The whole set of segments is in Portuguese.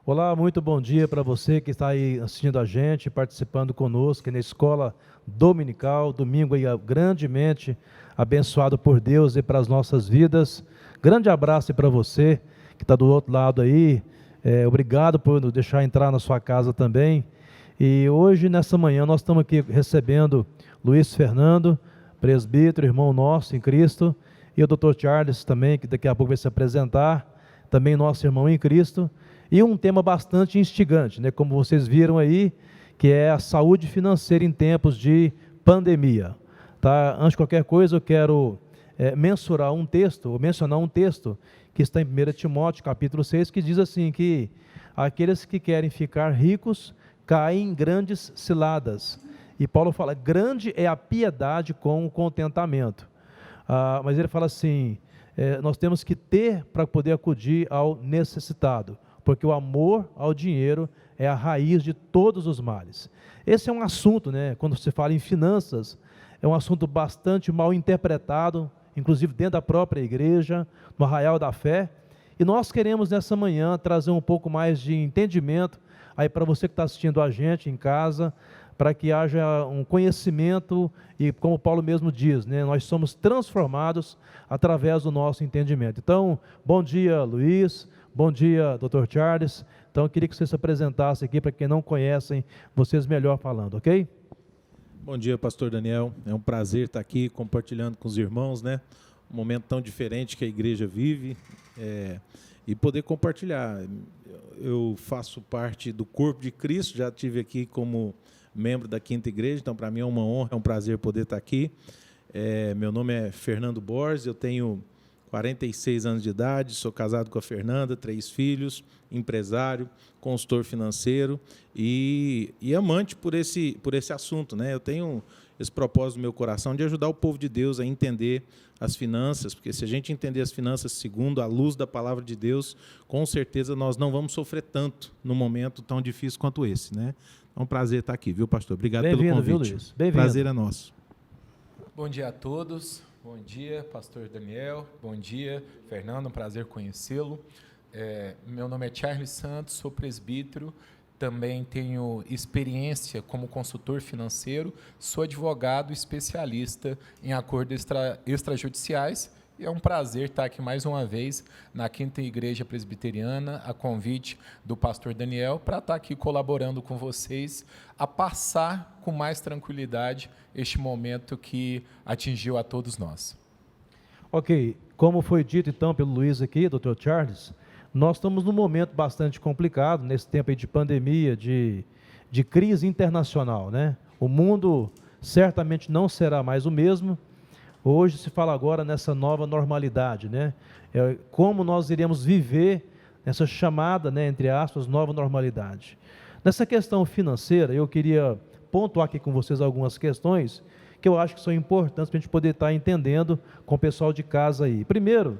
Olá, muito bom dia para você que está aí assistindo a gente, participando conosco aqui na Escola Dominical, domingo aí grandemente abençoado por Deus e para as nossas vidas. Grande abraço para você que está do outro lado aí, obrigado por nos deixar entrar na sua casa também. E hoje, nessa manhã, nós estamos aqui recebendo Luiz Fernando, presbítero, irmão nosso em Cristo, e o Dr. Charles também, que daqui a pouco vai se apresentar, também nosso irmão em Cristo. E um tema bastante instigante, né? Como vocês viram aí, que é a saúde financeira em tempos de pandemia. Tá? Antes de qualquer coisa, eu quero mencionar um texto que está em 1 Timóteo, capítulo 6, que diz assim, que aqueles que querem ficar ricos caem em grandes ciladas. E Paulo fala, grande é a piedade com o contentamento. Mas ele fala assim, nós temos que ter para poder acudir ao necessitado, porque o amor ao dinheiro é a raiz de todos os males. Esse é um assunto, né, quando se fala em finanças, é um assunto bastante mal interpretado, inclusive dentro da própria igreja, no Arraial da Fé, e nós queremos nessa manhã trazer um pouco mais de entendimento, aí para você que está assistindo a gente em casa, para que haja um conhecimento, e como Paulo mesmo diz, né, nós somos transformados através do nosso entendimento. Então, bom dia, Luiz. Bom dia, Dr. Charles. Então, eu queria que você se apresentasse aqui, para quem não conhecem, vocês melhor falando, ok? Bom dia, pastor Daniel. É um prazer estar aqui compartilhando com os irmãos, né? Um momento tão diferente que a igreja vive, e poder compartilhar. Eu faço parte do corpo de Cristo, já estive aqui como membro da Quinta Igreja, então para mim é uma honra, é um prazer poder estar aqui. Meu nome é Fernando Borges, eu tenho 46 anos de idade, sou casado com a Fernanda, 3 filhos, empresário, consultor financeiro e amante por esse assunto, né? Eu tenho esse propósito no meu coração de ajudar o povo de Deus a entender as finanças, porque se a gente entender as finanças segundo a luz da palavra de Deus, com certeza nós não vamos sofrer tanto num momento tão difícil quanto esse, né? É um prazer estar aqui, viu, pastor? Obrigado pelo convite. Bem-vindo, viu, Luiz? Bem-vindo. Prazer é nosso. Bom dia a todos. Bom dia, pastor Daniel. Bom dia, Fernando. Um prazer conhecê-lo. Meu nome é Charles Santos, sou presbítero. Também tenho experiência como consultor financeiro. Sou advogado especialista em acordos extrajudiciais. E é um prazer estar aqui mais uma vez na Quinta Igreja Presbiteriana, a convite do pastor Daniel, para estar aqui colaborando com vocês a passar com mais tranquilidade este momento que atingiu a todos nós. Ok, como foi dito então pelo Luiz aqui, Dr. Charles, nós estamos num momento bastante complicado, nesse tempo aí de pandemia, de crise internacional, né? O mundo certamente não será mais o mesmo. Hoje se fala agora nessa nova normalidade, né? Como nós iremos viver nessa chamada, né, entre aspas, nova normalidade. Nessa questão financeira, eu queria pontuar aqui com vocês algumas questões que eu acho que são importantes para a gente poder estar entendendo com o pessoal de casa aí. Primeiro,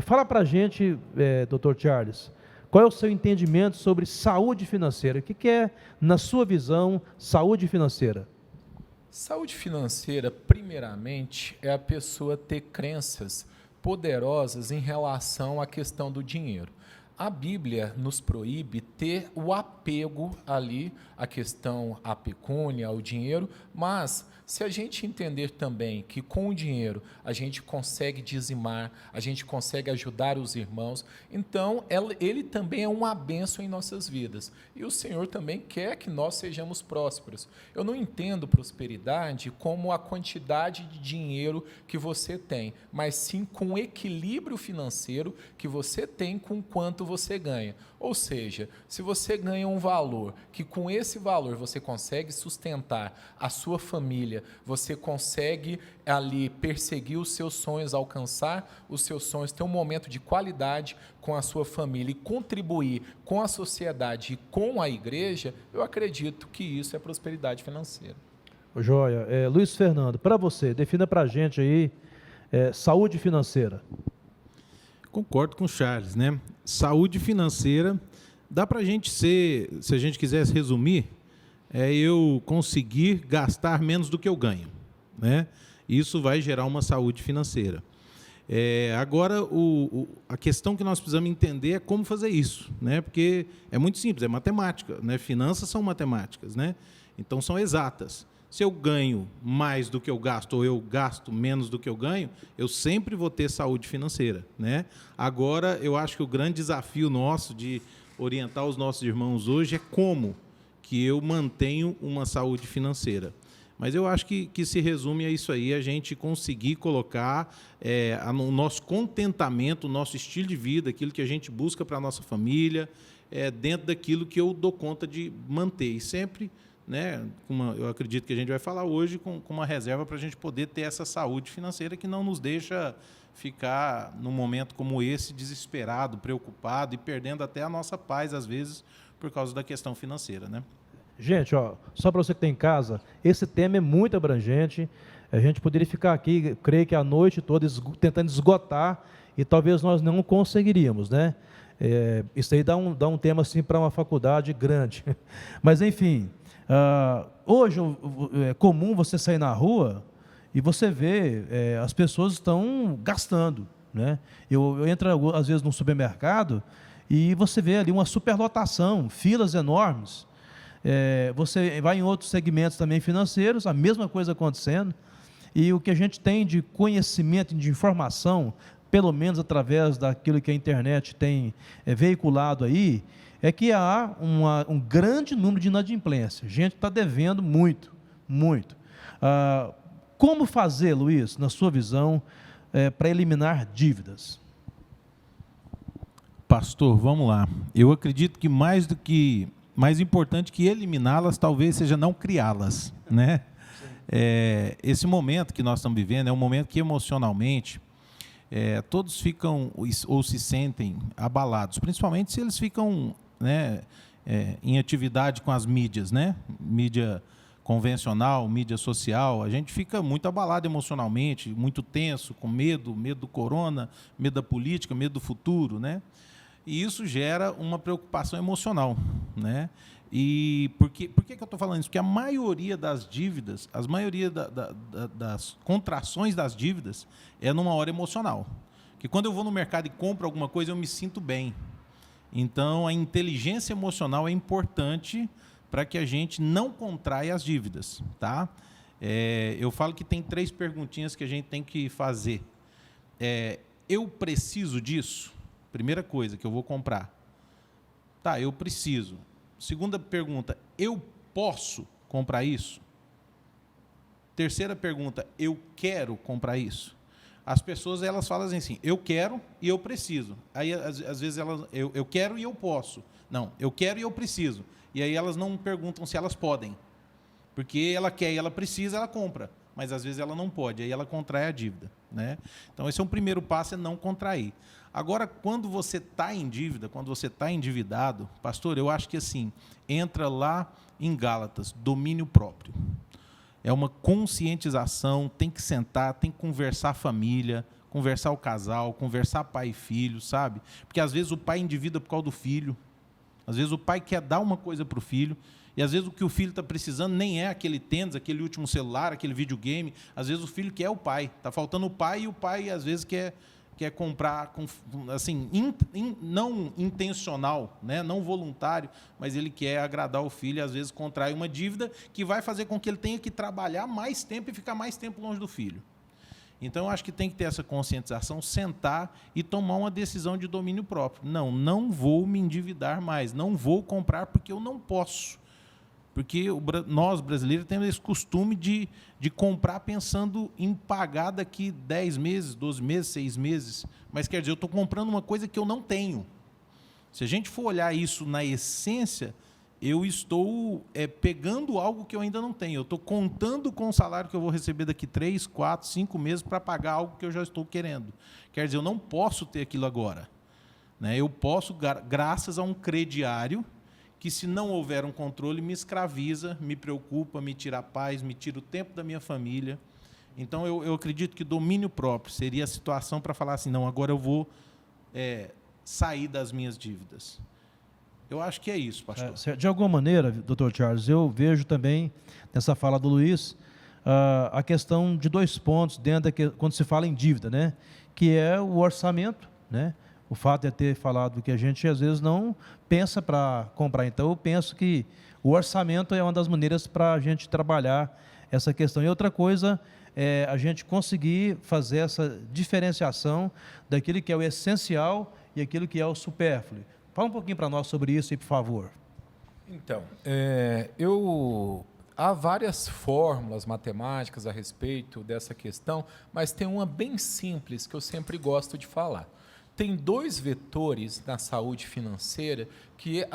fala para a gente, Dr. Charles, qual é o seu entendimento sobre saúde financeira? O que é, na sua visão, saúde financeira? Saúde financeira, primeiramente, é a pessoa ter crenças poderosas em relação à questão do dinheiro. A Bíblia nos proíbe ter o apego ali à questão, à pecúnia, ao dinheiro, mas se a gente entender também que com o dinheiro a gente consegue dizimar, a gente consegue ajudar os irmãos, então ele também é uma bênção em nossas vidas. E o Senhor também quer que nós sejamos prósperos. Eu não entendo prosperidade como a quantidade de dinheiro que você tem, mas sim com o equilíbrio financeiro que você tem com quanto você ganha. Ou seja, se você ganha um valor, que com esse valor você consegue sustentar a sua família, você consegue ali perseguir os seus sonhos, alcançar os seus sonhos, ter um momento de qualidade com a sua família e contribuir com a sociedade e com a igreja, eu acredito que isso é prosperidade financeira. Joia. Luiz Fernando, para você, defina para a gente aí saúde financeira. Concordo com o Charles, né? Saúde financeira, dá para a gente ser, se a gente quisesse resumir, eu conseguir gastar menos do que eu ganho, né? Isso vai gerar uma saúde financeira. Agora, a questão que nós precisamos entender é como fazer isso, né? Porque é muito simples, é matemática, né? Finanças são matemáticas, né? Então, são exatas. Se eu ganho mais do que eu gasto ou eu gasto menos do que eu ganho, eu sempre vou ter saúde financeira, né? Agora, eu acho que o grande desafio nosso de orientar os nossos irmãos hoje é como que eu mantenho uma saúde financeira. Mas eu acho que se resume a isso aí, a gente conseguir colocar o nosso contentamento, o nosso estilo de vida, aquilo que a gente busca para a nossa família, dentro daquilo que eu dou conta de manter. E sempre, né, eu acredito que a gente vai falar hoje, com uma reserva para a gente poder ter essa saúde financeira que não nos deixa ficar, num momento como esse, desesperado, preocupado e perdendo até a nossa paz, às vezes, por causa da questão financeira, né? Gente, só para você que está em casa, esse tema é muito abrangente. A gente poderia ficar aqui, creio que a noite toda, tentando esgotar, e talvez nós não conseguiríamos, né? Isso aí dá um tema assim para uma faculdade grande. Mas, enfim, hoje é comum você sair na rua e você vê as pessoas estão gastando, né? Eu entro, às vezes, num supermercado e você vê ali uma superlotação, filas enormes. Você vai em outros segmentos também financeiros, a mesma coisa acontecendo, e o que a gente tem de conhecimento, de informação, pelo menos através daquilo que a internet tem veiculado aí, é que há um grande número de inadimplência. A gente está devendo muito, muito. Como fazer, Luiz, na sua visão, para eliminar dívidas? Pastor, vamos lá. Eu acredito que mais importante que eliminá-las, talvez seja não criá-las, né? Esse momento que nós estamos vivendo é um momento que emocionalmente todos ficam ou se sentem abalados, principalmente se eles ficam, né, em atividade com as mídias, né? Mídia convencional, mídia social, a gente fica muito abalado emocionalmente, muito tenso, com medo do corona, medo da política, medo do futuro, né? E isso gera uma preocupação emocional, né? E por que eu estou falando isso? Porque a maioria das dívidas, das contrações das dívidas é numa hora emocional. Que quando eu vou no mercado e compro alguma coisa, eu me sinto bem. Então, a inteligência emocional é importante para que a gente não contraia as dívidas, tá? Eu falo que tem 3 perguntinhas que a gente tem que fazer. Eu preciso disso? Primeira coisa que eu vou comprar. Tá, eu preciso. Segunda pergunta, eu posso comprar isso? Terceira pergunta, eu quero comprar isso? As pessoas, elas falam assim, eu quero e eu preciso. Aí, às vezes, eu quero e eu posso. Não, eu quero e eu preciso. E aí elas não perguntam se elas podem. Porque ela quer e ela precisa, ela compra. Mas, às vezes, ela não pode. Aí ela contrai a dívida, né? Então, esse é um primeiro passo, é não contrair. Agora, quando você está em dívida, quando você está endividado, pastor, eu acho que assim, entra lá em Gálatas, domínio próprio. É uma conscientização, tem que sentar, tem que conversar a família, conversar o casal, conversar pai e filho, sabe? Porque às vezes o pai endivida por causa do filho, às vezes o pai quer dar uma coisa para o filho, e às vezes o que o filho está precisando nem é aquele tênis, aquele último celular, aquele videogame, às vezes o filho quer o pai, está faltando o pai e o pai às vezes quer comprar, assim, não intencional, né? Não voluntário, mas ele quer agradar o filho e às vezes contrai uma dívida que vai fazer com que ele tenha que trabalhar mais tempo e ficar mais tempo longe do filho. Então, eu acho que tem que ter essa conscientização, sentar e tomar uma decisão de domínio próprio. Não vou me endividar mais, não vou comprar porque eu não posso. Porque nós, brasileiros, temos esse costume de comprar pensando em pagar daqui 10 meses, 12 meses, 6 meses. Mas, quer dizer, eu estou comprando uma coisa que eu não tenho. Se a gente for olhar isso na essência, eu estou pegando algo que eu ainda não tenho. Eu estou contando com o salário que eu vou receber daqui 3, 4, 5 meses para pagar algo que eu já estou querendo. Quer dizer, eu não posso ter aquilo agora, né? Eu posso, graças a um crediário, que se não houver um controle, me escraviza, me preocupa, me tira a paz, me tira o tempo da minha família. Então, eu acredito que domínio próprio seria a situação para falar assim, não, agora eu vou sair das minhas dívidas. Eu acho que é isso, pastor. De alguma maneira, Dr. Charles, eu vejo também, nessa fala do Luiz, a questão de 2 pontos, quando se fala em dívida, né? que é o orçamento, né? O fato de ter falado que a gente às vezes não pensa para comprar. Então, eu penso que o orçamento é uma das maneiras para a gente trabalhar essa questão. E outra coisa é a gente conseguir fazer essa diferenciação daquilo que é o essencial e aquilo que é o supérfluo. Fala um pouquinho para nós sobre isso, aí, por favor. Então, há várias fórmulas matemáticas a respeito dessa questão, mas tem uma bem simples que eu sempre gosto de falar. Tem 2 vetores na saúde financeira que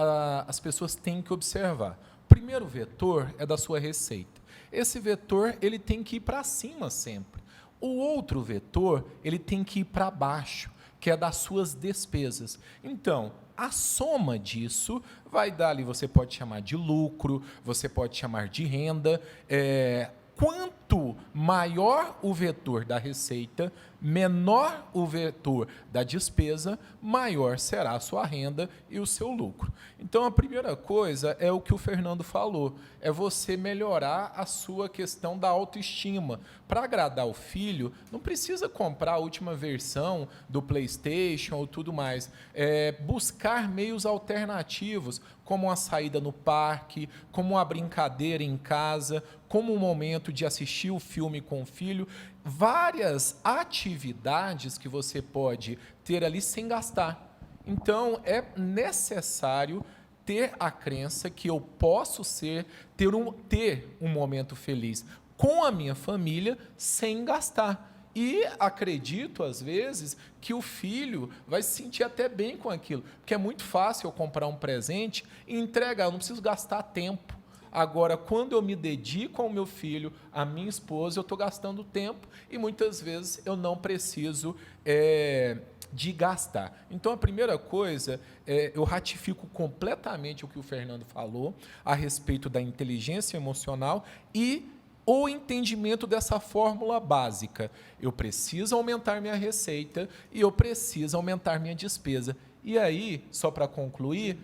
as pessoas têm que observar. O primeiro vetor é da sua receita. Esse vetor ele tem que ir para cima sempre. O outro vetor ele tem que ir para baixo, que é das suas despesas. Então, a soma disso vai dar ali, você pode chamar de lucro, você pode chamar de renda. Quanto maior o vetor da receita, menor o vetor da despesa, maior será a sua renda e o seu lucro. Então, a primeira coisa é o que o Fernando falou, é você melhorar a sua questão da autoestima. Para agradar o filho, não precisa comprar a última versão do PlayStation ou tudo mais. Buscar meios alternativos, como uma saída no parque, como uma brincadeira em casa, como um momento de assistir o filme com o filho, várias atividades que você pode ter ali sem gastar. Então, é necessário ter a crença que eu posso ter um momento feliz com a minha família sem gastar. E acredito, às vezes, que o filho vai se sentir até bem com aquilo, porque é muito fácil eu comprar um presente e entregar, eu não preciso gastar tempo. Agora, quando eu me dedico ao meu filho, à minha esposa, eu estou gastando tempo e muitas vezes eu não preciso de gastar. Então, a primeira coisa, eu ratifico completamente o que o Fernando falou a respeito da inteligência emocional e o entendimento dessa fórmula básica. Eu preciso aumentar minha receita e eu preciso aumentar minha despesa. E aí, só para concluir...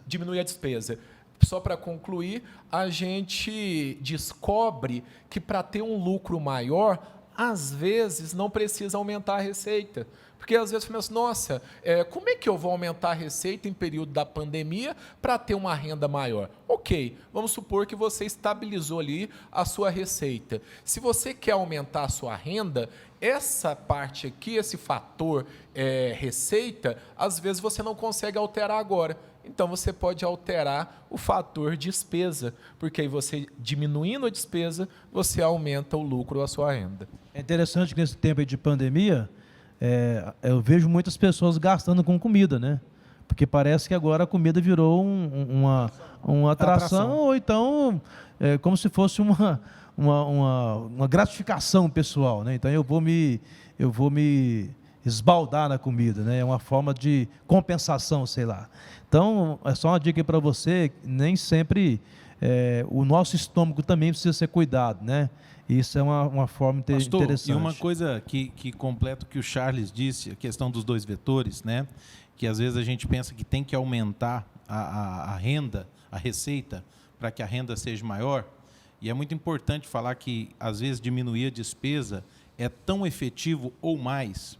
Diminuir a despesa. Só para concluir, a gente descobre que para ter um lucro maior, às vezes não precisa aumentar a receita. Porque às vezes você pensa, nossa, como é que eu vou aumentar a receita em período da pandemia para ter uma renda maior? Ok, vamos supor que você estabilizou ali a sua receita. Se você quer aumentar a sua renda, essa parte aqui, esse fator receita, às vezes você não consegue alterar agora. Então, você pode alterar o fator despesa, porque aí você, diminuindo a despesa, você aumenta o lucro ou a sua renda. É interessante que nesse tempo aí de pandemia, eu vejo muitas pessoas gastando com comida, né? Porque parece que agora a comida virou uma atração, ou então como se fosse uma gratificação pessoal, né? Então eu vou me esbaldar na comida, né? É uma forma de compensação, sei lá. Então, é só uma dica para você, nem sempre o nosso estômago também precisa ser cuidado, né? Isso é uma forma Pastor, interessante. E uma coisa que completa o que o Charles disse, a questão dos 2 vetores, né? Que às vezes a gente pensa que tem que aumentar a renda, a receita, para que a renda seja maior. E é muito importante falar que, às vezes, diminuir a despesa é tão efetivo ou mais.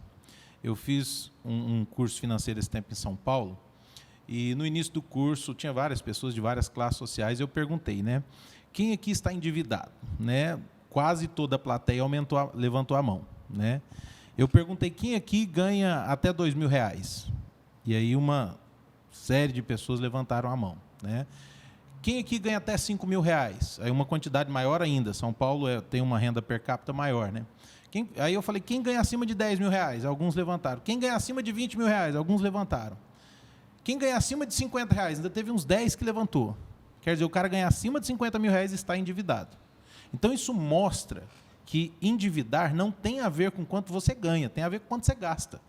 Eu fiz um curso financeiro esse tempo em São Paulo, e no início do curso tinha várias pessoas de várias classes sociais, e eu perguntei, né? Quem aqui está endividado? Né? Quase toda a plateia levantou a mão, né? Eu perguntei, quem aqui ganha até R$2.000? E aí uma série de pessoas levantaram a mão, né? Quem aqui ganha até R$5.000? Aí uma quantidade maior ainda. São Paulo tem uma renda per capita maior, né? Aí eu falei, quem ganha acima de R$10.000? Alguns levantaram. Quem ganha acima de R$20.000? Alguns levantaram. Quem ganha acima de R$50? Ainda teve uns 10 que levantou. Quer dizer, o cara ganha acima de R$50.000 e está endividado. Então, isso mostra que endividar não tem a ver com quanto você ganha, tem a ver com quanto você gasta.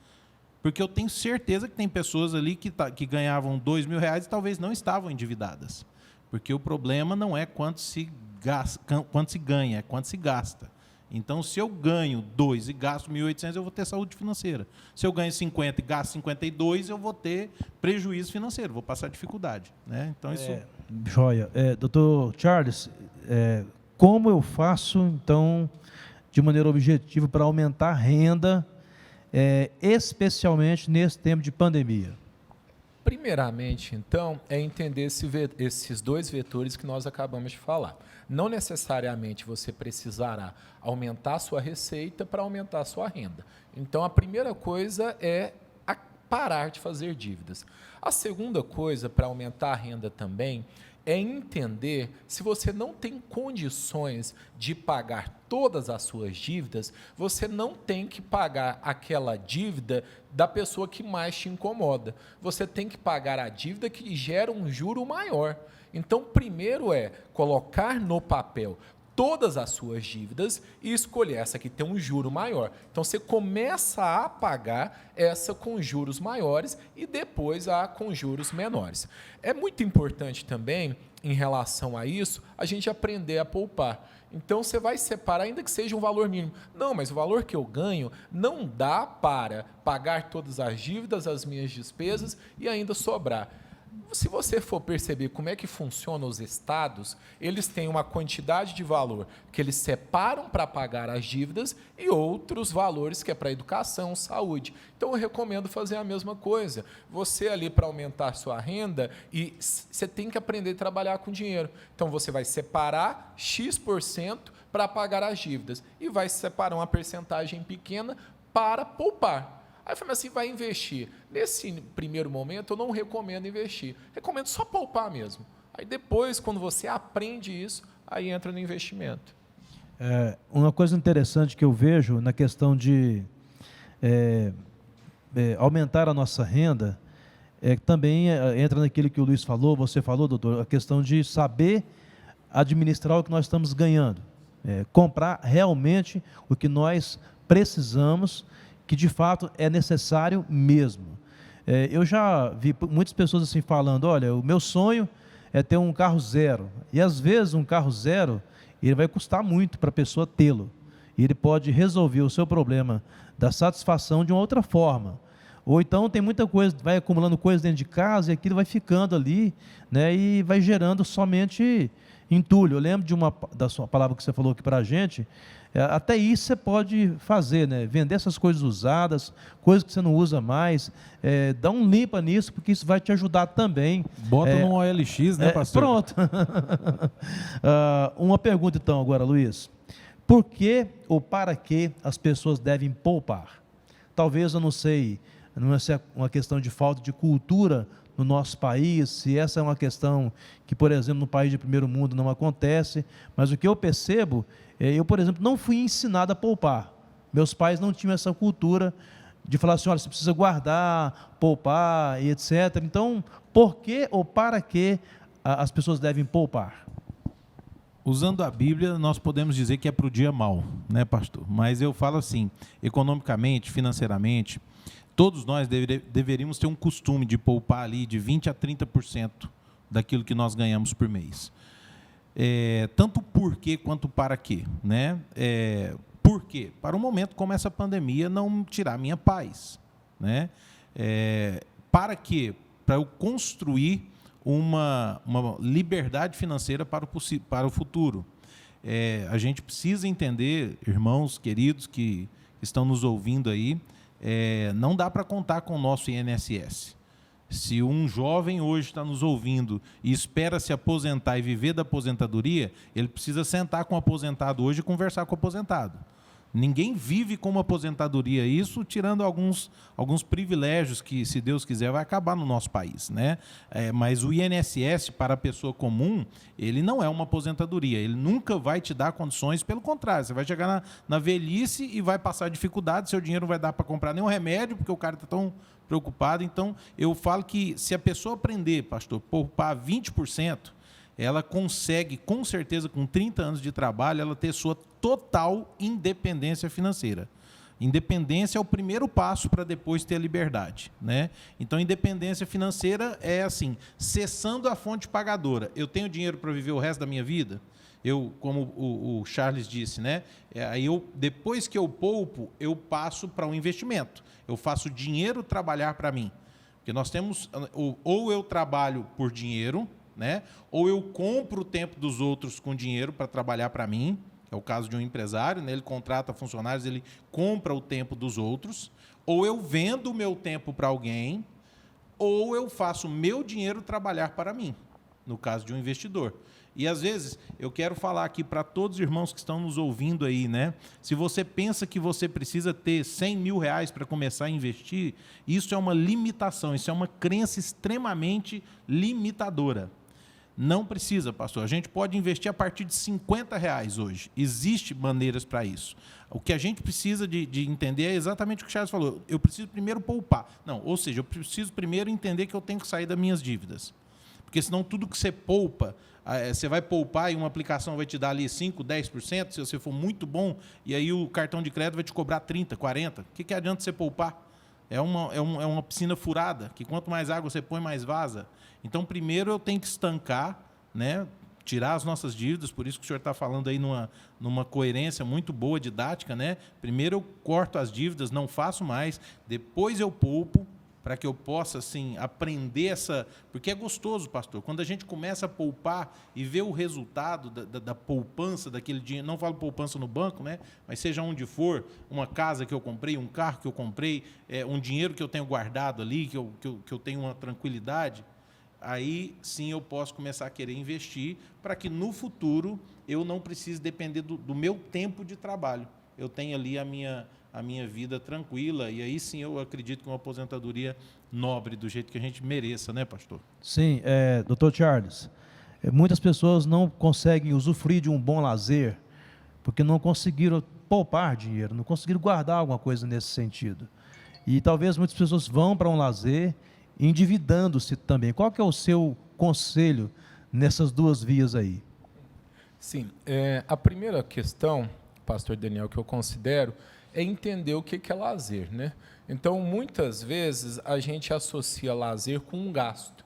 Porque eu tenho certeza que tem pessoas ali que ganhavam R$2.000 e talvez não estavam endividadas. Porque o problema não é quanto se ganha, é quanto se gasta. Então, se eu ganho 2 e gasto 1.800, eu vou ter saúde financeira. Se eu ganho 50 e gasto 52, eu vou ter prejuízo financeiro, vou passar dificuldade, né? Então, isso... Joia. Doutor Charles, como eu faço, então, de maneira objetiva, para aumentar a renda especialmente nesse tempo de pandemia? Primeiramente, então, é entender esses dois vetores que nós acabamos de falar. Não necessariamente você precisará aumentar a sua receita para aumentar a sua renda. Então, a primeira coisa é parar de fazer dívidas. A segunda coisa, para aumentar a renda também, é entender se você não tem condições de pagar todas as suas dívidas, você não tem que pagar aquela dívida da pessoa que mais te incomoda. Você tem que pagar a dívida que gera um juro maior. Então, primeiro é colocar no papel todas as suas dívidas e escolher essa que tem um juro maior. Então, você começa a pagar essa com juros maiores e depois a com juros menores. É muito importante também, em relação a isso, a gente aprender a poupar. Então, você vai separar, ainda que seja um valor mínimo. Não, mas o valor que eu ganho não dá para pagar todas as dívidas, as minhas despesas e ainda sobrar. Se você for perceber como é que funcionam os estados, eles têm uma quantidade de valor que eles separam para pagar as dívidas e outros valores que é para educação, saúde. Então, eu recomendo fazer a mesma coisa. Você ali para aumentar a sua renda, e você tem que aprender a trabalhar com dinheiro. Então, você vai separar X% para pagar as dívidas e vai separar uma percentagem pequena para poupar. Aí eu falei assim, vai investir. Nesse primeiro momento, eu não recomendo investir. Recomendo só poupar mesmo. Aí depois, quando você aprende isso, aí entra no investimento. Uma coisa interessante que eu vejo na questão de aumentar a nossa renda, também entra naquilo que o Luiz falou, você falou, doutor, a questão de saber administrar o que nós estamos ganhando. Comprar realmente o que nós precisamos, que de fato é necessário mesmo. Eu já vi muitas pessoas assim falando, olha, o meu sonho é ter um carro zero. E às vezes um carro zero, ele vai custar muito para a pessoa tê-lo. E ele pode resolver o seu problema da satisfação de uma outra forma. Ou então tem muita coisa, vai acumulando coisa dentro de casa e aquilo vai ficando ali, né, e vai gerando somente entulho. Eu lembro da sua palavra que você falou aqui para a gente, até isso você pode fazer, né? Vender essas coisas usadas, coisas que você não usa mais, dá um limpa nisso, porque isso vai te ajudar também. Bota no OLX, né, pastor? Pronto. Uma pergunta então agora, Luiz. Por que ou para que as pessoas devem poupar? Talvez, eu não sei, não é uma questão de falta de cultura no nosso país, se essa é uma questão que, por exemplo, no país de primeiro mundo não acontece, mas o que eu percebo, eu, por exemplo, não fui ensinado a poupar. Meus pais não tinham essa cultura de falar assim, olha, você precisa guardar, poupar e etc. Então, por que ou para que as pessoas devem poupar? Usando a Bíblia, nós podemos dizer que é para o dia mau, né, pastor? Mas eu falo assim, economicamente, financeiramente, todos nós deveríamos ter um costume de poupar ali de 20% a 30% daquilo que nós ganhamos por mês. Tanto por quê quanto para quê, né? Por quê? Para um momento como essa pandemia não tirar minha paz, né? Para quê? Para eu construir uma liberdade financeira para o futuro. A gente precisa entender, irmãos queridos que estão nos ouvindo aí, não dá para contar com o nosso INSS. Se um jovem hoje está nos ouvindo e espera se aposentar e viver da aposentadoria, ele precisa sentar com o aposentado hoje e conversar com o aposentado. Ninguém vive com uma aposentadoria, isso tirando alguns privilégios que, se Deus quiser, vai acabar no nosso país, né? Mas o INSS, para a pessoa comum, ele não é uma aposentadoria, ele nunca vai te dar condições, pelo contrário, você vai chegar na velhice e vai passar dificuldade, seu dinheiro não vai dar para comprar nenhum remédio, porque o cara está tão preocupado. Então, eu falo que se a pessoa aprender, pastor, poupar 20%, ela consegue, com certeza, com 30 anos de trabalho, ela ter sua total independência financeira. Independência é o primeiro passo para depois ter a liberdade, né? Então, independência financeira é assim, cessando a fonte pagadora. Eu tenho dinheiro para viver o resto da minha vida? Como o Charles disse, né? Depois que eu poupo, eu passo para um investimento. Eu faço o dinheiro trabalhar para mim. Porque nós temos, ou eu trabalho por dinheiro, né? Ou eu compro o tempo dos outros com dinheiro para trabalhar para mim, que é o caso de um empresário, né? Ele contrata funcionários, ele compra o tempo dos outros, ou eu vendo o meu tempo para alguém, ou eu faço o meu dinheiro trabalhar para mim, no caso de um investidor. E, às vezes, eu quero falar aqui para todos os irmãos que estão nos ouvindo aí, né? Se você pensa que você precisa ter 100 mil reais para começar a investir, isso é uma limitação, isso é uma crença extremamente limitadora. Não precisa, pastor. A gente pode investir a partir de 50 reais hoje. Existem maneiras para isso. O que a gente precisa de entender é exatamente o que o Charles falou. Eu preciso primeiro poupar. Não, ou seja, eu preciso primeiro entender que eu tenho que sair das minhas dívidas. Porque senão tudo que você poupa, você vai poupar e uma aplicação vai te dar ali 5%, 10%, se você for muito bom, e aí o cartão de crédito vai te cobrar 30%, 40%. O que adianta você poupar? É uma piscina furada, que quanto mais água você põe, mais vaza. Então, primeiro eu tenho que estancar, né, tirar as nossas dívidas, por isso que o senhor está falando aí numa coerência muito boa, didática, né? Primeiro eu corto as dívidas, não faço mais, depois eu poupo, para que eu possa, assim, aprender essa... Porque é gostoso, pastor, quando a gente começa a poupar e vê o resultado da poupança, daquele dinheiro, não falo poupança no banco, né? Mas seja onde for, uma casa que eu comprei, um carro que eu comprei, um dinheiro que eu tenho guardado ali, que eu tenho uma tranquilidade, aí sim eu posso começar a querer investir para que no futuro eu não precise depender do meu tempo de trabalho. Eu tenho ali a minha vida tranquila, e aí sim eu acredito que uma aposentadoria nobre, do jeito que a gente mereça, né, pastor? Sim, Dr. Charles, muitas pessoas não conseguem usufruir de um bom lazer porque não conseguiram poupar dinheiro, não conseguiram guardar alguma coisa nesse sentido. E talvez muitas pessoas vão para um lazer endividando-se também. Qual que é o seu conselho nessas duas vias aí? Sim, a primeira questão, pastor Daniel, que eu considero, é entender o que é lazer, né? Então, muitas vezes, a gente associa lazer com um gasto.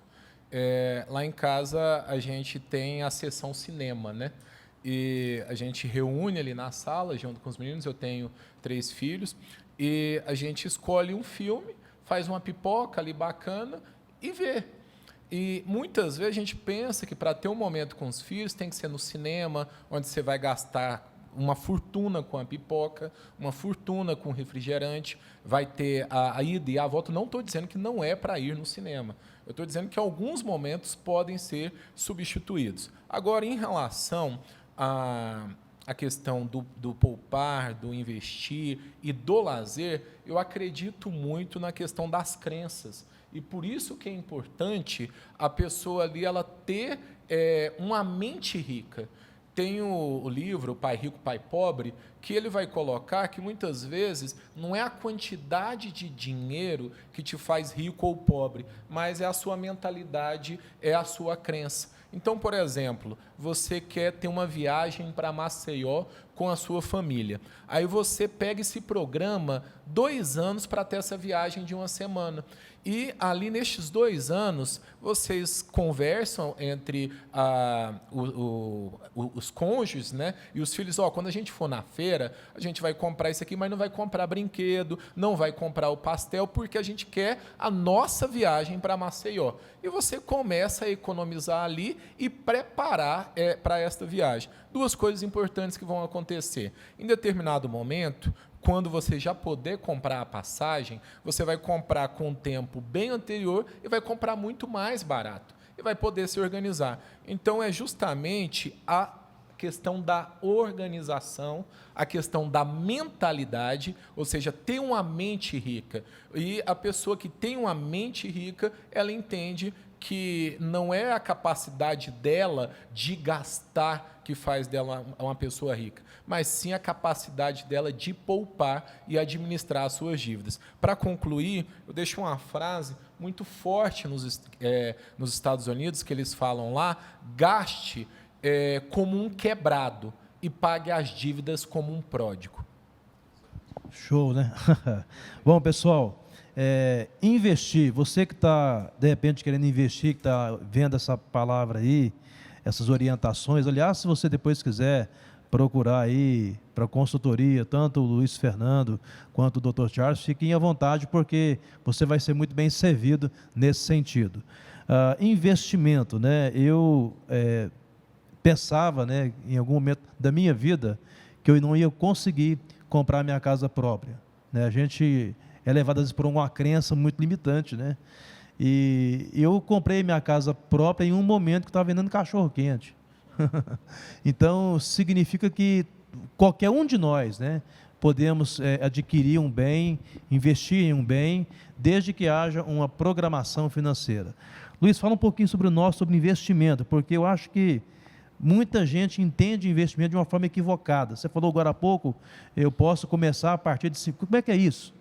Lá em casa, a gente tem a sessão cinema, né? E a gente reúne ali na sala, junto com os meninos, eu tenho 3 filhos, e a gente escolhe um filme, faz uma pipoca ali bacana e vê. E muitas vezes a gente pensa que para ter um momento com os filhos tem que ser no cinema, onde você vai gastar uma fortuna com a pipoca, uma fortuna com o refrigerante, vai ter a ida e a volta. Não estou dizendo que não é para ir no cinema. Eu estou dizendo que alguns momentos podem ser substituídos. Agora, em relação a questão do poupar, do investir e do lazer, eu acredito muito na questão das crenças. E por isso que é importante a pessoa ali ela ter uma mente rica. Tem o livro Pai Rico, Pai Pobre, que ele vai colocar que muitas vezes não é a quantidade de dinheiro que te faz rico ou pobre, mas é a sua mentalidade, é a sua crença. Então, por exemplo, você quer ter uma viagem para Maceió com a sua família. Aí você pega esse programa 2 anos para ter essa viagem de 1 semana. E ali nestes 2 anos, vocês conversam entre os cônjuges, né, e os filhos. Quando a gente for na feira, a gente vai comprar isso aqui, mas não vai comprar brinquedo, não vai comprar o pastel, porque a gente quer a nossa viagem para Maceió. E você começa a economizar ali e preparar para esta viagem. 2 coisas importantes que vão acontecer. Em determinado momento, quando você já poder comprar a passagem, você vai comprar com um tempo bem anterior e vai comprar muito mais barato. E vai poder se organizar. Então, é justamente a questão da organização, a questão da mentalidade, ou seja, ter uma mente rica. E a pessoa que tem uma mente rica, ela entende que não é a capacidade dela de gastar que faz dela uma pessoa rica, mas sim a capacidade dela de poupar e administrar as suas dívidas. Para concluir, eu deixo uma frase muito forte nos Estados Unidos, que eles falam lá: gaste como um quebrado e pague as dívidas como um pródigo. Show, né? Bom, pessoal, investir, você que está, de repente, querendo investir, que está vendo essa palavra aí, essas orientações, aliás, se você depois quiser procurar aí para consultoria, tanto o Luiz Fernando quanto o Dr. Charles, fiquem à vontade, porque você vai ser muito bem servido nesse sentido. Investimento, né? Eu pensava, né, em algum momento da minha vida, que eu não ia conseguir comprar minha casa própria, né? A gente é levado às vezes por uma crença muito limitante, né? E eu comprei minha casa própria em um momento que estava vendendo cachorro quente. Então significa que qualquer um de nós, né, podemos adquirir um bem, investir em um bem, desde que haja uma programação financeira. Luiz, fala um pouquinho sobre sobre investimento, porque eu acho que muita gente entende investimento de uma forma equivocada. Você falou agora há pouco, eu posso começar a partir de 5. Como é que é isso?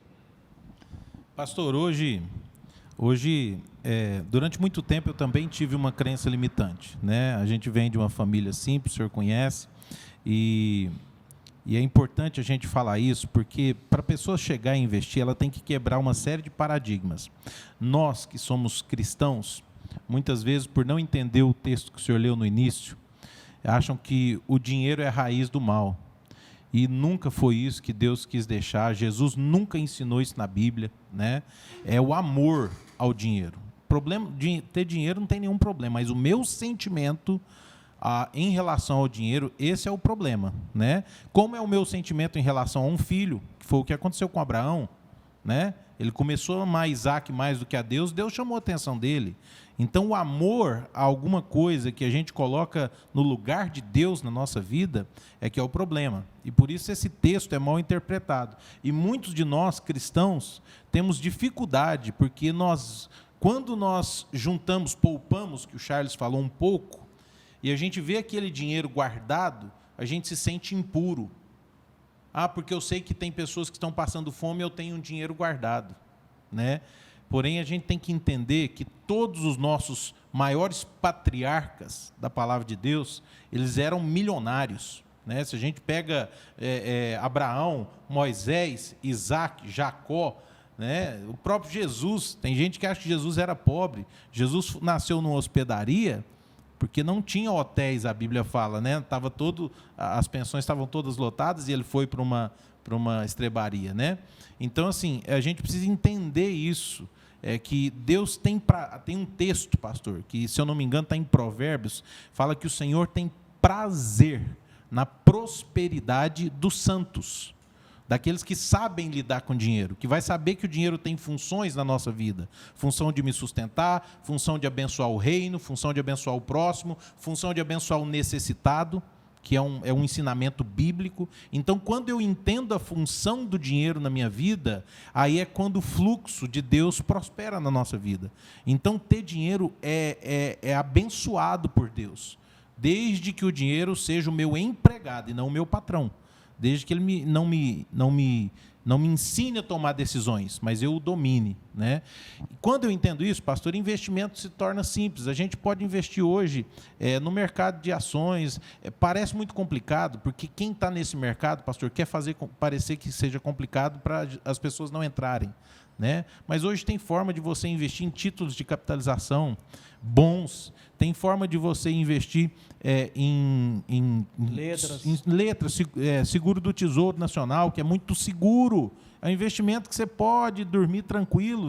Pastor, hoje durante muito tempo eu também tive uma crença limitante, né? A gente vem de uma família simples, o senhor conhece, e é importante a gente falar isso, porque para a pessoa chegar a investir, ela tem que quebrar uma série de paradigmas. Nós que somos cristãos, muitas vezes, por não entender o texto que o senhor leu no início, acham que o dinheiro é a raiz do mal. E nunca foi isso que Deus quis deixar. Jesus nunca ensinou isso na Bíblia, né? É o amor ao dinheiro. Problema de ter dinheiro não tem nenhum problema, mas o meu sentimento em relação ao dinheiro, esse é o problema, né? Como é o meu sentimento em relação a um filho, que foi o que aconteceu com Abraão, né? Ele começou a amar Isaac mais do que a Deus, Deus chamou a atenção dele. Então, o amor a alguma coisa que a gente coloca no lugar de Deus na nossa vida é que é o problema. E por isso esse texto é mal interpretado. E muitos de nós, cristãos, temos dificuldade, porque quando nós juntamos, poupamos, que o Charles falou um pouco, e a gente vê aquele dinheiro guardado, a gente se sente impuro. Porque eu sei que tem pessoas que estão passando fome e eu tenho um dinheiro guardado, né? Porém, a gente tem que entender que todos os nossos maiores patriarcas da palavra de Deus, eles eram milionários, né? Se a gente pega Abraão, Moisés, Isaac, Jacó, né? O próprio Jesus, tem gente que acha que Jesus era pobre. Jesus nasceu numa hospedaria, porque não tinha hotéis, a Bíblia fala, né? As pensões estavam todas lotadas e ele foi para uma estrebaria, né? Então, assim, a gente precisa entender isso, que Deus tem um texto, pastor, que, se eu não me engano, está em Provérbios, fala que o Senhor tem prazer na prosperidade dos santos, daqueles que sabem lidar com dinheiro, que vai saber que o dinheiro tem funções na nossa vida, função de me sustentar, função de abençoar o reino, função de abençoar o próximo, função de abençoar o necessitado, que é um ensinamento bíblico. Então, quando eu entendo a função do dinheiro na minha vida, aí é quando o fluxo de Deus prospera na nossa vida. Então, ter dinheiro é abençoado por Deus, desde que o dinheiro seja o meu empregado e não o meu patrão. Desde que ele não me ensine a tomar decisões, mas eu o domine, né? E quando eu entendo isso, pastor, investimento se torna simples. A gente pode investir hoje no mercado de ações. Parece muito complicado, porque quem está nesse mercado, pastor, quer fazer parecer que seja complicado para as pessoas não entrarem, né? Mas hoje tem forma de você investir em títulos de capitalização bons, tem forma de você investir em letras, seguro do Tesouro Nacional, que é muito seguro. É um investimento que você pode dormir tranquilo,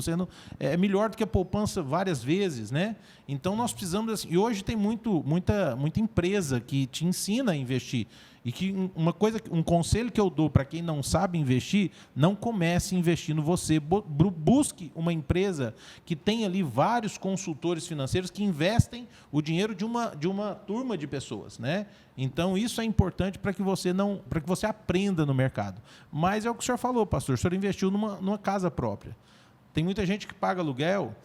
é melhor do que a poupança várias vezes, né? Então, nós precisamos, assim, e hoje tem muita empresa que te ensina a investir. E que um conselho que eu dou para quem não sabe investir, não comece investindo você. Busque uma empresa que tem ali vários consultores financeiros que investem o dinheiro de uma turma de pessoas, né? Então, isso é importante para que você aprenda no mercado. Mas é o que o senhor falou, pastor. O senhor investiu numa casa própria. Tem muita gente que paga aluguel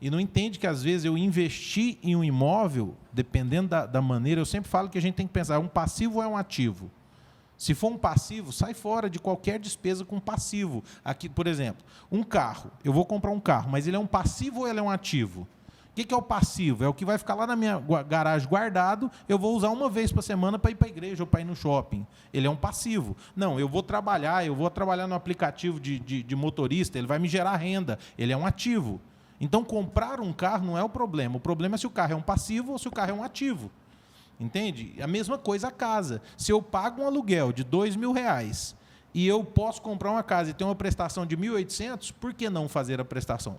e não entende que, às vezes, eu investi em um imóvel, dependendo da maneira, eu sempre falo que a gente tem que pensar, um passivo ou é um ativo? Se for um passivo, sai fora de qualquer despesa com passivo. Aqui, por exemplo, um carro. Eu vou comprar um carro, mas ele é um passivo ou ele é um ativo? O que é o passivo? É o que vai ficar lá na minha garagem guardado, eu vou usar uma vez por semana para ir para a igreja ou para ir no shopping. Ele é um passivo. Não, eu vou trabalhar no aplicativo de motorista, ele vai me gerar renda. Ele é um ativo. Então, comprar um carro não é o problema é se o carro é um passivo ou se o carro é um ativo. Entende? A mesma coisa a casa. Se eu pago um aluguel de R$2.000 e eu posso comprar uma casa e ter uma prestação de R$1.800, por que não fazer a prestação?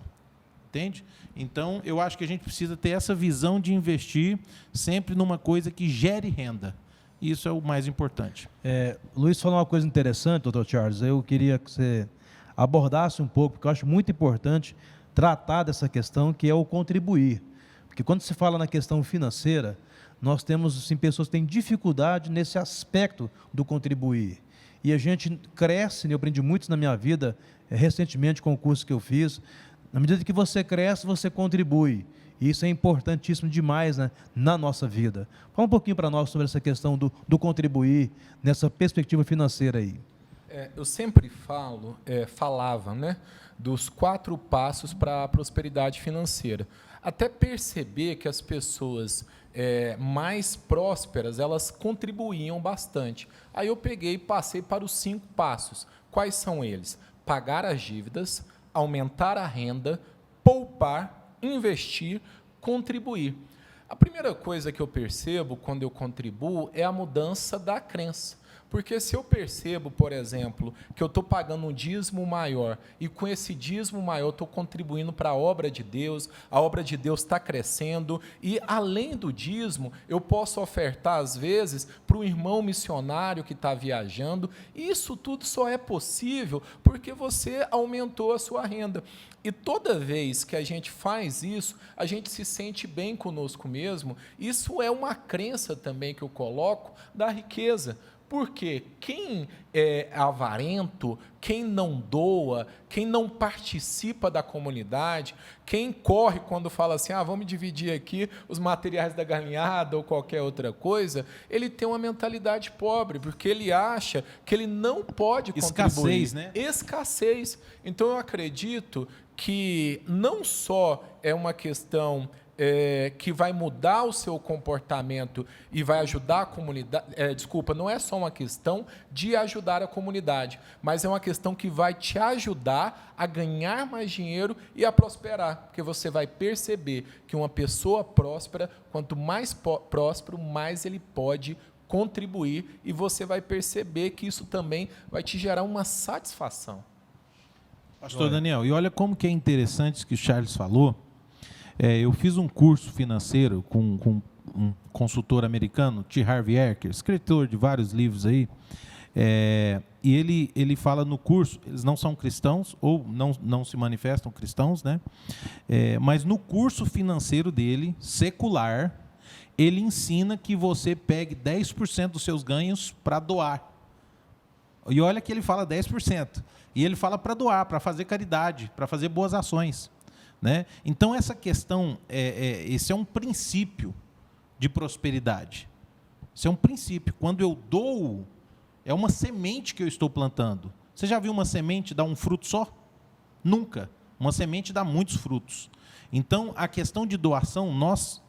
entende? Então, eu acho que a gente precisa ter essa visão de investir sempre numa coisa que gere renda. Isso é o mais importante. Luiz falou uma coisa interessante, doutor Charles. Eu queria que você abordasse um pouco, porque eu acho muito importante tratar dessa questão, que é o contribuir. Porque quando se fala na questão financeira, nós temos assim, pessoas que têm dificuldade nesse aspecto do contribuir. E a gente cresce, eu aprendi muito na minha vida, recentemente com o curso que eu fiz. Na medida que você cresce, você contribui. E isso é importantíssimo demais, né, na nossa vida. Fala um pouquinho para nós sobre essa questão do contribuir, nessa perspectiva financeira aí. Eu sempre falava, né, dos 4 passos para a prosperidade financeira. Até perceber que as pessoas mais prósperas, elas contribuíam bastante. Aí eu peguei e passei para os 5 passos. Quais são eles? Pagar as dívidas, aumentar a renda, poupar, investir, contribuir. A primeira coisa que eu percebo quando eu contribuo é a mudança da crença. Porque se eu percebo, por exemplo, que eu estou pagando um dízimo maior e com esse dízimo maior estou contribuindo para a obra de Deus, a obra de Deus está crescendo e, além do dízimo, eu posso ofertar, às vezes, para um irmão missionário que está viajando. E isso tudo só é possível porque você aumentou a sua renda. E toda vez que a gente faz isso, a gente se sente bem conosco mesmo. Isso é uma crença também que eu coloco da riqueza. Porque quem é avarento, quem não doa, quem não participa da comunidade, quem corre quando fala assim, vamos dividir aqui os materiais da galinhada ou qualquer outra coisa, ele tem uma mentalidade pobre, porque ele acha que ele não pode contribuir. Escassez, né? Escassez. Então, eu acredito que não só é uma questão que vai mudar o seu comportamento e vai ajudar a comunidade, não é só uma questão de ajudar a comunidade, mas é uma questão que vai te ajudar a ganhar mais dinheiro e a prosperar, porque você vai perceber que uma pessoa próspera, quanto mais próspero, mais ele pode contribuir, e você vai perceber que isso também vai te gerar uma satisfação. Pastor Daniel, e olha como que é interessante isso que o Charles falou. Eu fiz um curso financeiro com um consultor americano, T. Harv Eker, escritor de vários livros aí, e ele fala no curso, eles não são cristãos, ou não se manifestam cristãos, né? Mas no curso financeiro dele, secular, ele ensina que você pegue 10% dos seus ganhos para doar. E olha que ele fala 10%. E ele fala para doar, para fazer caridade, para fazer boas ações. Né? Então, essa questão, esse é um princípio de prosperidade. Esse é um princípio. Quando eu dou, é uma semente que eu estou plantando. Você já viu uma semente dar um fruto só? Nunca. Uma semente dá muitos frutos. Então, a questão de doação, nós,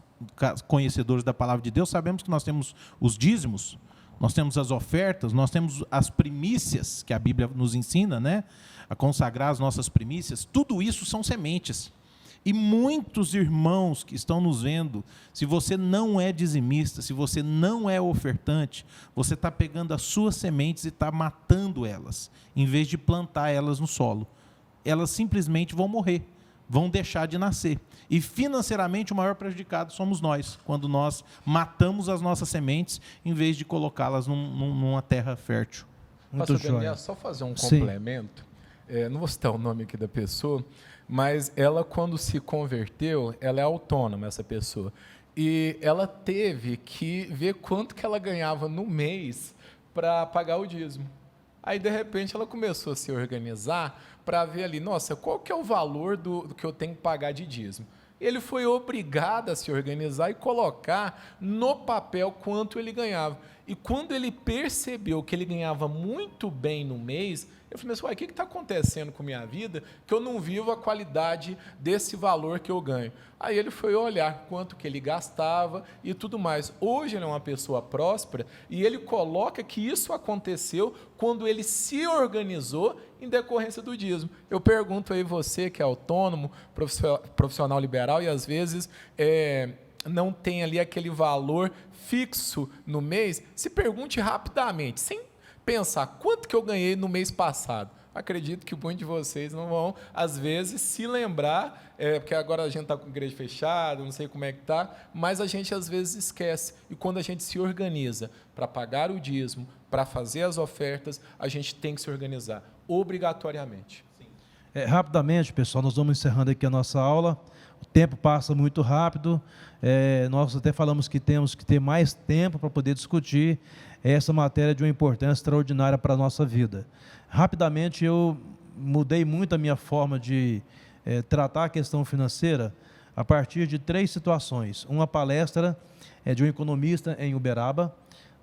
conhecedores da palavra de Deus, sabemos que nós temos os dízimos, nós temos as ofertas, nós temos as primícias, que a Bíblia nos ensina, né? A consagrar as nossas primícias. Tudo isso são sementes. E muitos irmãos que estão nos vendo, se você não é dizimista, se você não é ofertante, você está pegando as suas sementes e está matando elas, em vez de plantar elas no solo. Elas simplesmente vão morrer, vão deixar de nascer. E financeiramente o maior prejudicado somos nós, quando nós matamos as nossas sementes, em vez de colocá-las numa terra fértil. Muito Pastor Daniel, só fazer um complemento. Não vou citar o nome aqui da pessoa, mas ela, quando se converteu, ela é autônoma, essa pessoa. E ela teve que ver quanto que ela ganhava no mês para pagar o dízimo. Aí, de repente, ela começou a se organizar para ver ali, nossa, qual que é o valor do que eu tenho que pagar de dízimo? Ele foi obrigado a se organizar e colocar no papel quanto ele ganhava. E quando ele percebeu que ele ganhava muito bem no mês, eu falei assim, o que está acontecendo com a minha vida que eu não vivo a qualidade desse valor que eu ganho? Aí ele foi olhar quanto que ele gastava e tudo mais. Hoje ele é uma pessoa próspera e ele coloca que isso aconteceu quando ele se organizou em decorrência do dízimo. Eu pergunto aí, você que é autônomo, profissional liberal e às vezes não tem ali aquele valor fixo no mês, se pergunte rapidamente, sem pensar, quanto que eu ganhei no mês passado? Acredito que muitos de vocês não vão, às vezes, se lembrar, porque agora a gente está com a igreja fechada, não sei como é que está, mas a gente às vezes esquece. E quando a gente se organiza para pagar o dízimo, para fazer as ofertas, a gente tem que se organizar, obrigatoriamente. Rapidamente, pessoal, nós vamos encerrando aqui a nossa aula. O tempo passa muito rápido. Nós até falamos que temos que ter mais tempo para poder discutir essa matéria de uma importância extraordinária para a nossa vida. Rapidamente, eu mudei muito a minha forma de tratar a questão financeira a partir de 3 situações. Uma palestra de um economista em Uberaba,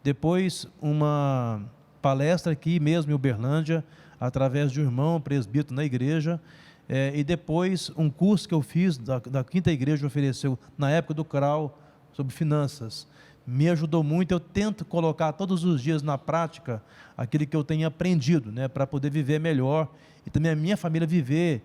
depois uma palestra aqui mesmo em Uberlândia, através de um irmão presbítero na igreja, e depois um curso que eu fiz, da Quinta Igreja ofereceu, na época do CRAU, sobre finanças. Me ajudou muito, eu tento colocar todos os dias na prática aquilo que eu tenho aprendido, né, para poder viver melhor, e também a minha família viver,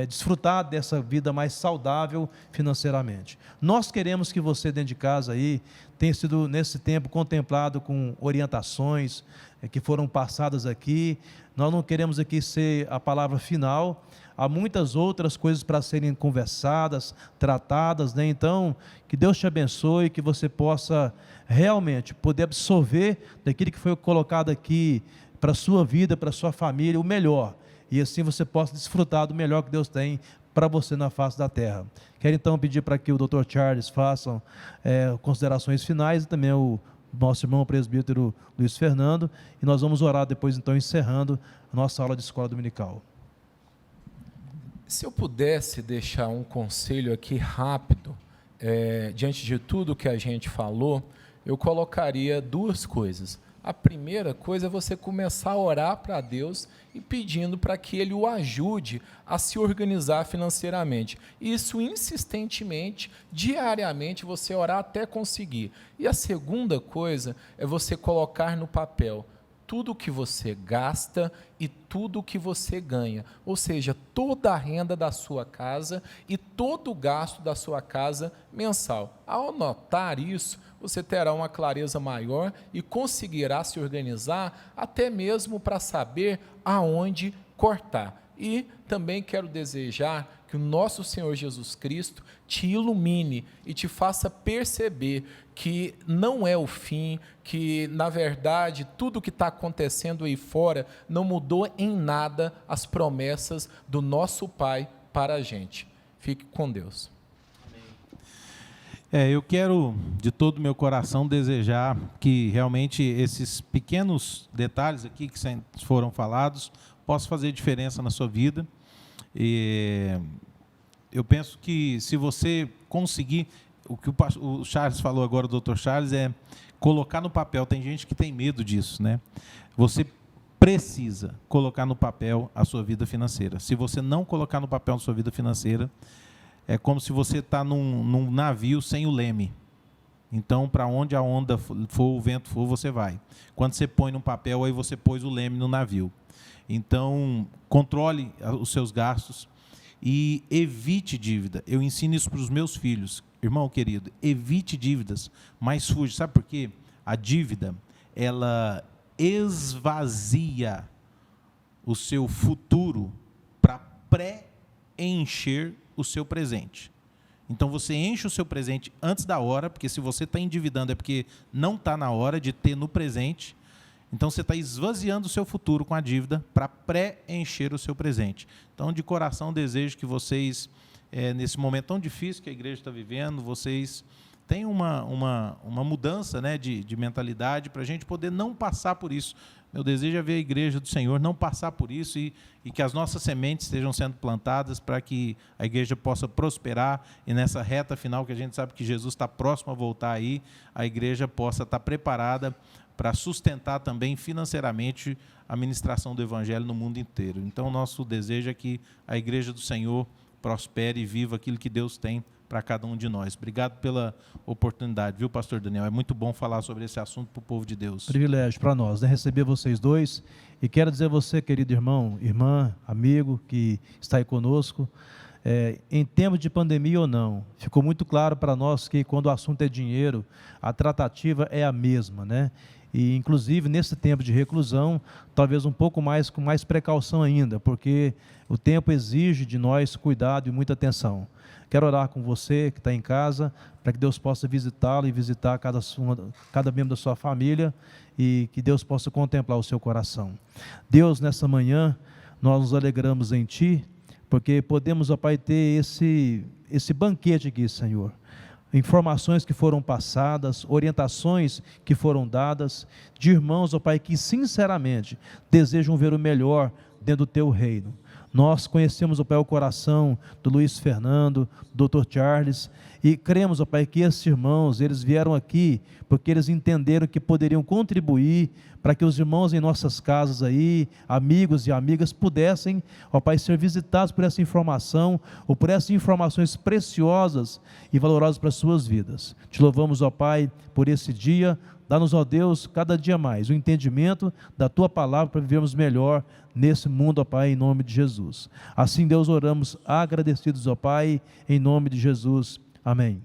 desfrutar dessa vida mais saudável financeiramente. Nós queremos que você dentro de casa aí tenha sido nesse tempo contemplado com orientações que foram passadas aqui. Nós não queremos aqui ser a palavra final, há muitas outras coisas para serem conversadas, tratadas, né? Então, que Deus te abençoe, que você possa realmente poder absorver daquilo que foi colocado aqui para a sua vida, para a sua família, o melhor, e assim você possa desfrutar do melhor que Deus tem para você na face da terra. Quero então pedir para que o Dr. Charles faça considerações finais, e também o nosso irmão presbítero Luiz Fernando, e nós vamos orar depois, então, encerrando a nossa aula de escola dominical. Se eu pudesse deixar um conselho aqui rápido, diante de tudo que a gente falou, eu colocaria 2 coisas. A primeira coisa é você começar a orar para Deus e pedindo para que Ele o ajude a se organizar financeiramente. Isso insistentemente, diariamente, você orar até conseguir. E a segunda coisa é você colocar no papel tudo o que você gasta e tudo o que você ganha, ou seja, toda a renda da sua casa e todo o gasto da sua casa mensal. Ao notar isso, você terá uma clareza maior e conseguirá se organizar até mesmo para saber aonde cortar. E também quero desejar que o nosso Senhor Jesus Cristo te ilumine e te faça perceber que não é o fim, que, na verdade, tudo que está acontecendo aí fora não mudou em nada as promessas do nosso Pai para a gente. Fique com Deus. Eu quero, de todo o meu coração, desejar que realmente esses pequenos detalhes aqui que foram falados possam fazer diferença na sua vida. E eu penso que se você conseguir, o que o Charles falou agora, o Dr. Charles, é colocar no papel. Tem gente que tem medo disso, né? Você precisa colocar no papel a sua vida financeira. Se você não colocar no papel a sua vida financeira, é como se você está num navio sem o leme. Então, para onde a onda for, o vento for, você vai. Quando você põe no papel, aí você pôs o leme no navio. Então, controle os seus gastos e evite dívida. Eu ensino isso para os meus filhos. Irmão querido, evite dívidas, mas fuja. Sabe por quê? A dívida, ela esvazia o seu futuro para preencher o seu presente. Então, você enche o seu presente antes da hora, porque se você está endividando é porque não está na hora de ter no presente. Então, você está esvaziando o seu futuro com a dívida para preencher o seu presente. Então, de coração, desejo que vocês, nesse momento tão difícil que a igreja está vivendo, vocês tenham uma mudança, né, de mentalidade para a gente poder não passar por isso. Meu desejo é ver a igreja do Senhor não passar por isso e que as nossas sementes estejam sendo plantadas para que a igreja possa prosperar e nessa reta final, que a gente sabe que Jesus está próximo a voltar aí, a igreja possa estar preparada para sustentar também financeiramente a ministração do Evangelho no mundo inteiro. Então, nosso desejo é que a igreja do Senhor prospere e viva aquilo que Deus tem para cada um de nós. Obrigado pela oportunidade, viu, pastor Daniel? É muito bom falar sobre esse assunto para o povo de Deus. Privilégio para nós, né, receber vocês dois. E quero dizer a você, querido irmão, irmã, amigo, que está aí conosco, em tempos de pandemia ou não, ficou muito claro para nós que quando o assunto é dinheiro, a tratativa é a mesma, né? e inclusive nesse tempo de reclusão, talvez um pouco mais, com mais precaução ainda, porque o tempo exige de nós cuidado e muita atenção. Quero orar com você que está em casa, para que Deus possa visitá-lo e visitar cada membro da sua família, e que Deus possa contemplar o seu coração. Deus, nessa manhã, nós nos alegramos em Ti, porque podemos, ó Pai, ter esse banquete aqui, Senhor. Informações que foram passadas, orientações que foram dadas, de irmãos, ó Pai, que sinceramente desejam ver o melhor dentro do Teu reino. Nós conhecemos, ó Pai, o coração do Luiz Fernando, do Dr. Charles, e cremos, ó Pai, que esses irmãos, eles vieram aqui porque eles entenderam que poderiam contribuir para que os irmãos em nossas casas aí, amigos e amigas, pudessem, ó Pai, ser visitados por essa informação, ou por essas informações preciosas e valorosas para as suas vidas. Te louvamos, ó Pai, por esse dia. Dá-nos, ó Deus, cada dia mais o entendimento da Tua palavra para vivermos melhor nesse mundo, ó Pai, em nome de Jesus. Assim, Deus, oramos agradecidos, ó Pai, em nome de Jesus. Amém.